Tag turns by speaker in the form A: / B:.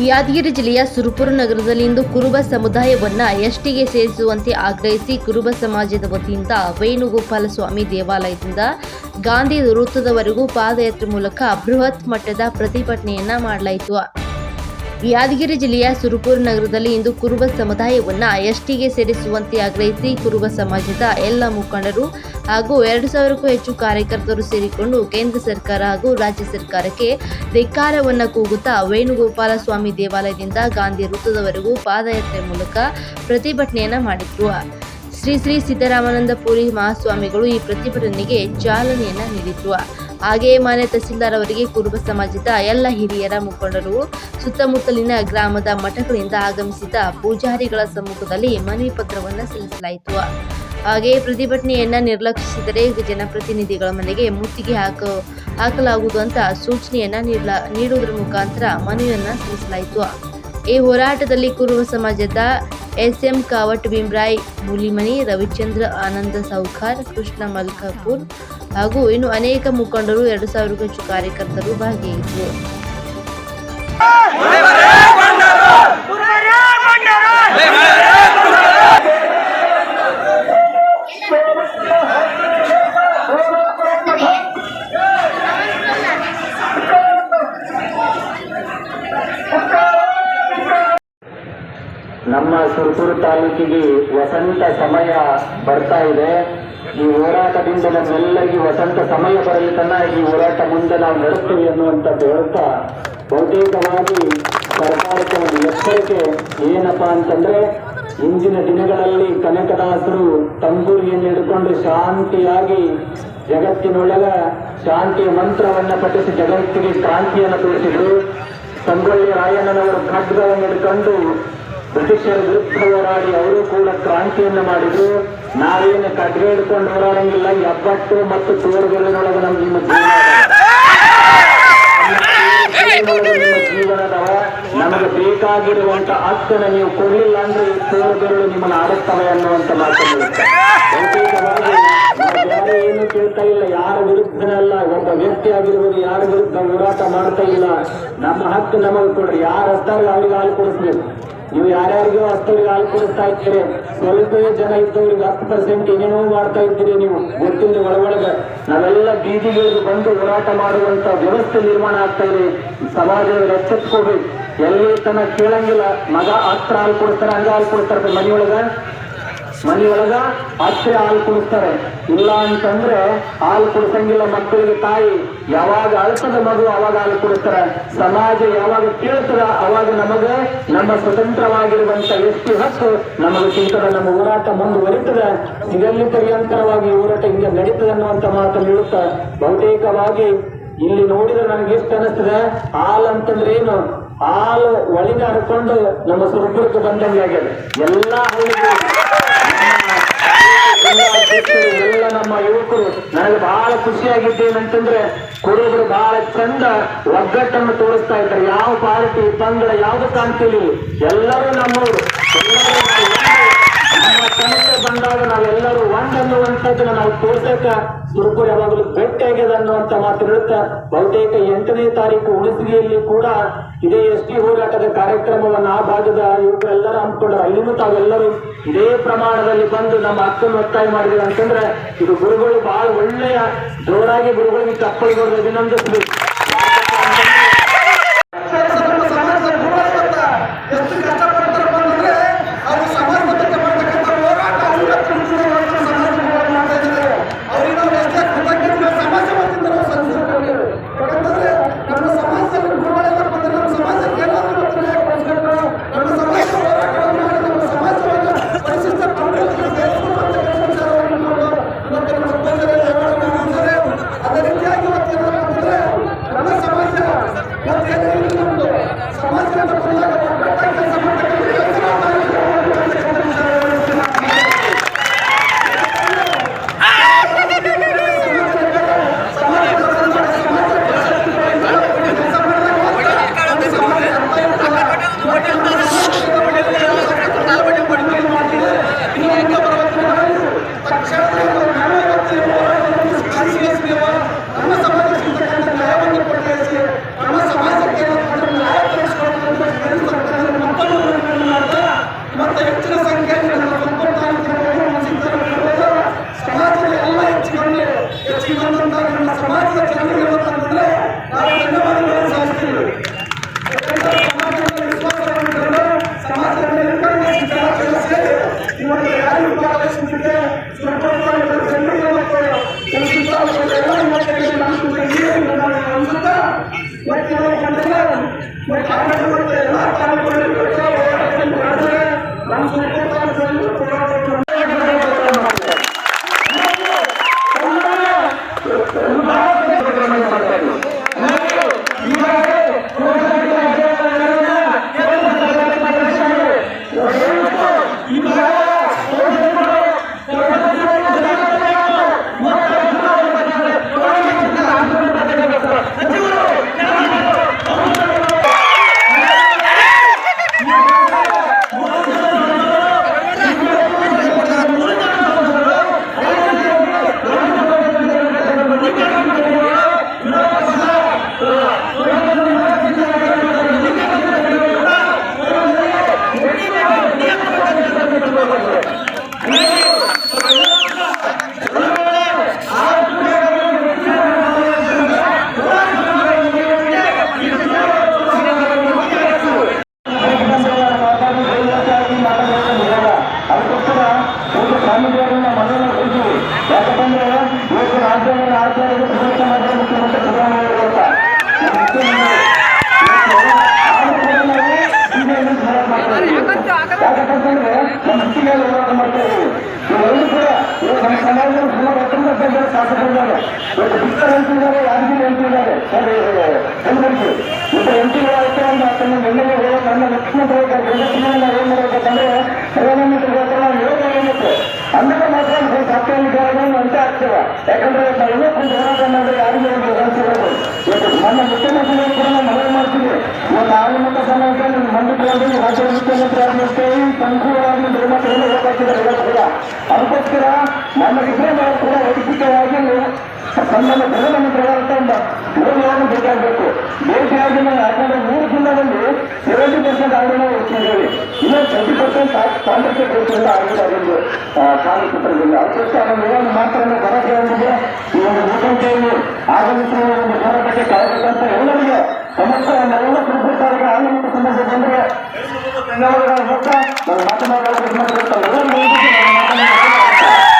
A: ಯಾದಗಿರಿ ಜಿಲ್ಲೆಯ ಸುರಪುರ ನಗರದಲ್ಲಿ ಇಂದು ಕುರುಬ ಸಮುದಾಯವನ್ನು ಎಸ್ಟಿಗೆ ಸೇರಿಸುವಂತೆ ಆಗ್ರಹಿಸಿ ಕುರುಬ ಸಮಾಜದ ವತಿಯಿಂದ ವೇಣುಗೋಪಾಲ ಸ್ವಾಮಿ ದೇವಾಲಯದಿಂದ ಗಾಂಧಿ ವೃತ್ತದವರೆಗೂ ಪಾದಯಾತ್ರೆ ಮೂಲಕ ಬೃಹತ್ ಮಟ್ಟದ ಪ್ರತಿಭಟನೆಯನ್ನ ಮಾಡಲಾಯಿತು. ಯಾದಗಿರಿ ಜಿಲ್ಲೆಯ ಸುರಪುರ ನಗರದಲ್ಲಿ ಇಂದು ಕುರುಬ ಸಮುದಾಯವನ್ನು ಎಸ್ಟಿಗೆ ಸೇರಿಸುವಂತೆ ಆಗ್ರಹಿಸಿ ಕುರುಬ ಸಮಾಜದ ಎಲ್ಲ ಮುಖಂಡರು ಹಾಗೂ 2,000ಕ್ಕೂ ಹೆಚ್ಚು ಕಾರ್ಯಕರ್ತರು ಸೇರಿಕೊಂಡು ಕೇಂದ್ರ ಸರ್ಕಾರ ಹಾಗೂ ರಾಜ್ಯ ಸರ್ಕಾರಕ್ಕೆ ಧಿಕ್ಕಾರವನ್ನು ಕೂಗುತ್ತಾ ವೇಣುಗೋಪಾಲ ಸ್ವಾಮಿ ದೇವಾಲಯದಿಂದ ಗಾಂಧಿ ವೃತ್ತದವರೆಗೂ ಪಾದಯಾತ್ರೆ ಮೂಲಕ ಪ್ರತಿಭಟನೆಯನ್ನ ಮಾಡಿದ್ರು. ಶ್ರೀ ಸಿದ್ದರಾಮಾನಂದ ಪುರಿ ಮಹಾಸ್ವಾಮಿಗಳು ಈ ಪ್ರತಿಭಟನೆಗೆ ಚಾಲನೆಯನ್ನ ನೀಡಿದ್ರು. ಹಾಗೆಯೇ ಮಾನ್ಯ ತಹಸೀಲ್ದಾರ್ ಅವರಿಗೆ ಕುರುಬ ಸಮಾಜದ ಎಲ್ಲ ಹಿರಿಯರ ಮುಖಂಡರು ಸುತ್ತಮುತ್ತಲಿನ ಗ್ರಾಮದ ಮಠಗಳಿಂದ ಆಗಮಿಸಿದ ಪೂಜಾರಿಗಳ ಸಮ್ಮುಖದಲ್ಲಿ ಮನವಿ ಪತ್ರವನ್ನು ಸಲ್ಲಿಸಲಾಯಿತು. ಹಾಗೆಯೇ ಪ್ರತಿಭಟನೆಯನ್ನ ನಿರ್ಲಕ್ಷಿಸಿದರೆ ಜನಪ್ರತಿನಿಧಿಗಳ ಮನೆಗೆ ಮುತ್ತಿಗೆ ಹಾಕಲಾಗುವುದು ಅಂತ ಸೂಚನೆಯನ್ನ ನೀಡುವುದರ ಮುಖಾಂತರ ಮನವಿಯನ್ನ ಸಲ್ಲಿಸಲಾಯಿತು. ಈ ಹೋರಾಟದಲ್ಲಿ ಕುರುಬ ಸಮಾಜದ ಎಸ್.ಎಂ. ಕಾವಟ್, ಭೀಮರಾಯ್ ಮೂಲಿಮನಿ, ರವಿಚಂದ್ರ, ಆನಂದ ಸೌಕಾರ್, ಕೃಷ್ಣ ಮಲ್ಕಾಪುರ್ ಹಾಗೂ ಇನ್ನು ಅನೇಕ ಮುಖಂಡರು 2,000ಕ್ಕೂ ಹೆಚ್ಚು ಕಾರ್ಯಕರ್ತರು ಭಾಗಿಯಾಗಿದ್ದರು.
B: ನಮ್ಮ ಸುರಪುರ ತಾಲೂಕಿಗೆ ವಸಂತ ಸಮಯ ಬರ್ತಾ ಇದೆ. ಈ ಹೋರಾಟದಿಂದ ನಮ್ಮೆಲ್ಲರಿಗೂ ವಸಂತ ಸಮಯ ಬರಲಿ ತನ್ನ ಈ ಹೋರಾಟ ಮುಂದೆ ನಾವು ನಡೆಸ್ತೀವಿ ಅನ್ನುವಂಥದ್ದು ಹೇಳ್ತಾ ಬಹುತೇಕವಾಗಿ ಸರ್ಕಾರಕ್ಕೆ ಒಂದು ಎಚ್ಚರಿಕೆ ಏನಪ್ಪಾ ಅಂತಂದ್ರೆ, ಇಂದಿನ ದಿನಗಳಲ್ಲಿ ಕನಕದಾಸರು ತಂಬೂರಿಯನ್ನು ಹಿಡ್ಕೊಂಡು ಶಾಂತಿಯಾಗಿ ಜಗತ್ತಿನೊಳಗ ಶಾಂತಿಯ ಮಂತ್ರವನ್ನ ಪಠಿಸಿ ಜಗತ್ತಿಗೆ ಕ್ರಾಂತಿಯನ್ನು ತೋರಿಸಿದ್ರು. ಸಂಗೊಳ್ಳಿ ರಾಯಣ್ಣನವರು ಖಡ್ಗವನ್ನು ಹಿಡ್ಕೊಂಡು ಬ್ರಿಟಿಷರ ವಿರುದ್ಧ ಹೋರಾಡಿ ಅವರು ಕೂಡ ಕ್ರಾಂತಿಯನ್ನು ಮಾಡಿದ್ರು. ನಾವೇನು ಖಡ್ಗ ಹಿಡ್ಕೊಂಡು ಹೋರಾಡಂಗಿಲ್ಲ. ಎಬ್ಬಟ್ಟು ಮತ್ತು ತೋರುಗಳಿನೊಳಗೆ ನಿಮ್ಮ ಜೀವನದವ ನಮಗೆ ಬೇಕಾಗಿರುವಂತ ಹಕ್ಕನ್ನು ನೀವು ಕೊಡಲಿಲ್ಲ ಅಂದ್ರೆ ಈ ತೋರುಗಳು ನಿಮ್ಮನ್ನು ಆಡುತ್ತವೆ ಅನ್ನುವಂತ ಮಾತನಾಡುತ್ತೆ. ಬಹುತೇಕವಾಗಿ ಯಾರು ಏನು ಕೇಳ್ತಾ ಇಲ್ಲ, ಯಾರ ವಿರುದ್ಧನಲ್ಲ, ಒಬ್ಬ ವ್ಯಕ್ತಿ ಆಗಿರ್ಬೋದು ಯಾರ ವಿರುದ್ಧ ಹೋರಾಟ ಮಾಡ್ತಾ ಇಲ್ಲ. ನಮ್ಮ ಹಕ್ಕು ನಮಗೆ ಕೊಡ್ರಿ. ಯಾರು ಹತ್ತಾರಿಗೆ ಅವ್ರಿಗೆ ಹಾಲು ಕೊಡಿಸ್ಬೇಕು. ನೀವು ಯಾರ್ಯಾರಿಗೂ ಹತ್ತರಿಗೆ ಹಾಲು ಕೊಡಿಸ್ತಾ ಇದ್ದೀರಿ, ಸ್ವಲ್ಪವೇ ಜನ ಇದ್ದವ್ರಿಗೆ 10% ಏನೇನೋ ಮಾಡ್ತಾ ಇದ್ದೀರಿ. ನೀವು ಗೊತ್ತಿಲ್ಲ ಒಳಗೊಳಗೆ ನಾವೆಲ್ಲ ಬೀದಿಗಳಿಗೆ ಬಂದು ಹೋರಾಟ ಮಾಡುವಂತ ವ್ಯವಸ್ಥೆ ನಿರ್ಮಾಣ ಆಗ್ತಾ ಇದೆ. ಸಮಾಜದಲ್ಲಿ ಎಚ್ಚೆತ್ಕೋಬೇಕು. ಎಲ್ಲಿ ತನ ಕೇಳಂಗಿಲ್ಲ. ಮಗ ಹತ್ರ ಹಾಲು ಕೊಡಿಸ್ತಾರೆ, ಹಂಗ ಹಾಲು ಕೊಡ್ತಾರೆ. ಮನೆಯೊಳಗ ಹತ್ತಿರ ಹಾಲು ಕುಡಿಸ್ತಾರೆ. ಇಲ್ಲ ಅಂತಂದ್ರೆ ಹಾಲು ಕುಡಿಸಂಗಿಲ್ಲ ಮಕ್ಕಳಿಗೆ. ತಾಯಿ ಯಾವಾಗ ಅಳ್ತದ ಮಗು ಅವಾಗ ಹಾಲು ಕುಡಿಸ್ತಾರೆ. ಸಮಾಜ ಯಾವಾಗ ಕೇಳ್ತದ ಅವಾಗ ನಮಗೆ ನಮ್ಮ ಸ್ವತಂತ್ರವಾಗಿರುವಂತ ಎಷ್ಟು ಹಕ್ಕು ನಮಗೆ ಸಿಗ್ತದೆ. ನಮ್ಮ ಹೋರಾಟ ಮುಂದುವರಿತದೆ. ಸಿಗಲ್ಲಿ ಪರ್ಯಂತರವಾಗಿ ಹೋರಾಟ ಹಿಂಗೆ ನಡೀತದೆ ಅನ್ನುವಂತ ಮಾತನ್ನು ಹೇಳುತ್ತಾ ಬಹುತೇಕವಾಗಿ ಇಲ್ಲಿ ನೋಡಿದ್ರೆ ನನಗೆ ಎಷ್ಟು ಅನಿಸ್ತದೆ, ಹಾಲು ಅಂತಂದ್ರೆ ಏನು, ಹಾಲು ಒಳಗೆ ಹರ್ಕೊಂಡು ನಮ್ಮ ಸುರಪುರಕ್ಕೆ ಬಂದಂಗೆ ಆಗ್ಯದ. ಎಲ್ಲಾ ಹಳ್ಳಿಗಳು ಎಲ್ಲ ನಮ್ಮ ಯುವಕರು ನನಗೆ ಬಹಳ ಖುಷಿಯಾಗಿದ್ದೇನಂತಂದ್ರೆ ಕುರುಬರು ಬಹಳ ಚಂದ ಒಗ್ಗಟ್ಟನ್ನು ತೋರಿಸ್ತಾ ಇದ್ದಾರೆ. ಯಾವ ಪಾರ್ಟಿ ಪಂಗಡ ಯಾವ್ದು ಕಾಣ್ತೀವಿ, ಎಲ್ಲರೂ ನಮ್ಮವರು. ನಮ್ಮ ಸಮಸ್ಯೆ ಬಂದಾಗ ನಾವೆಲ್ಲರೂ ಒಂದನ್ನುವಂಥದ್ದನ್ನ ನಾವು ತೋರ್ಸಕ ಸುರಪುರ ಯಾವಾಗಲೂ ಭೇಟಿಯಾಗ್ಯದ ಅನ್ನುವಂತ ಮಾತು ಹೇಳುತ್ತಾ ಬಹುತೇಕ 8ನೇ ತಾರೀಕು ಹುಣಸಗಿಯಲ್ಲಿ ಕೂಡ ಇದೇ ಎಸ್ಟಿ ಹೋರಾಟದ ಕಾರ್ಯಕ್ರಮವನ್ನು ಆ ಭಾಗದ ಯುವಕರೆಲ್ಲರೂ ಹಮ್ಮಿಕೊಂಡ್ರು. ಅಲ್ಲಿನೂ ತಾವೆಲ್ಲರೂ ಇದೇ ಪ್ರಮಾಣದಲ್ಲಿ ಬಂದು ನಮ್ಮ ಹಕ್ಕನ್ನು ಒತ್ತಾಯ ಮಾಡಿದ್ರು ಅಂತಂದ್ರೆ ಇದು ಗುರುಗಳು ಬಹಳ ಒಳ್ಳೆಯ ಜೋರಾಗಿ ಗುರುಗಳಿಗೆ ಚಪ್ಪಲಿಗಳು ಅಭಿನಂದಿಸಬೇಕು. ಶಾಸಕರಿದ್ದಾರೆ, ಇವತ್ತು ಬಿಕ್ಕರ್ ಎಂಪಿದ್ದಾರೆ, ಯಾದಗಿರಿ ಎಂಪಿದ್ದಾರೆ, ಕಲಬುರಗಿ ಮತ್ತು ಎಂಪಿಗಳಾಯ್ತು ಅಂತ ತನ್ನ ಎಮ್ಮೆಲ್ಲೆಗಳು ನನ್ನ ಮುಖ್ಯಮಂತ್ರಿ ಏನ್ ಮಾಡಬೇಕಂದ್ರೆ ಪ್ರಧಾನಮಂತ್ರಿ ಯೋಜನೆ ಅಂದ್ರೆ ಮಾತ್ರ ಸಾಕ್ತಿದ್ದಾರೆ ಅಂತ ಆಗ್ತದೆ. ಯಾಕಂದ್ರೆ ನಾವೆಲ್ಲ ಹೋರಾಟ ಮಾಡಿದ್ರೆ ಯಾರಿಗೂ ಅನಿಸಿರೋದು. ಇವತ್ತು ನನ್ನ ಮುಖ್ಯಮಂತ್ರಿಗಳು ಕೂಡ ನಾವು ಮನವಿ ಮಾಡ್ತೀವಿ. ಇವತ್ತು ಆಳುಮಟ್ಟ ಸಮಾಜ ಮಂಡಿಕೊಂಡು ರಾಜ್ಯ ಮುಖ್ಯಮಂತ್ರಿ ಆಗಿರ್ತೇವೆ, ಸಂಪೂರ್ಣವಾಗಿ ನಿರ್ಮಾಣವನ್ನು ಹೋಗ್ತಿದ್ದಾರೆ ಎಲ್ಲ ಕೂಡ. ಅದಕ್ಕೋಸ್ಕರ ನಮಗಿಬ್ಬರೇ ನಾವು ಕೂಡ ವೈಯಕ್ತಿಕವಾಗಿ ತಮ್ಮನ್ನು ಪ್ರಧಾನಮಂತ್ರಿಗಳಂತ ಯೋಜನೆಯನ್ನು ಬೇಕಾಗಬೇಕು. ಭೇಟಿಯಾಗಿ ನಾವು ಯಾಕಂದ್ರೆ 3 ಜಿಲ್ಲೆಗಳಲ್ಲಿ 70% ಆಡಳಿತ ಹೋಗ್ತಿದ್ದೇವೆ, ಇನ್ನೂ 20% ಸಾಂದ್ರತೆ ಕೊಡುತ್ತಿಲ್ಲ ಆಡಳಿತ ಕಾರ್ಯಕ್ಷೇತ್ರದಲ್ಲಿ. ಅದಕ್ಕೋಸ್ಕರ ನಾವು ಏನು ಮಾತ್ರ ಭರವಸೆ ಹೊಂದಿದೆ. ಈ ಒಂದು ಭೂಕಂಪೆಯಲ್ಲಿ ಆಗಮಿಸುವ ಒಂದು ಹೋರಾಟಕ್ಕೆ ಕಾಯಬೇಕಂತ ಎಲ್ಲರಿಗೆ ಸಮಸ್ಯೆ ನಾವೆಲ್ಲ ಸುರಕ್ಷಿತರಿಗೆ ಆಡಳಿತ ಸಂಬಂಧ ಬಂದರೆ ಧನ್ಯವಾದಗಳು ಹೋಗ್ತಾ ನಾವು ಮಾತನಾಡೋದಕ್ಕೆ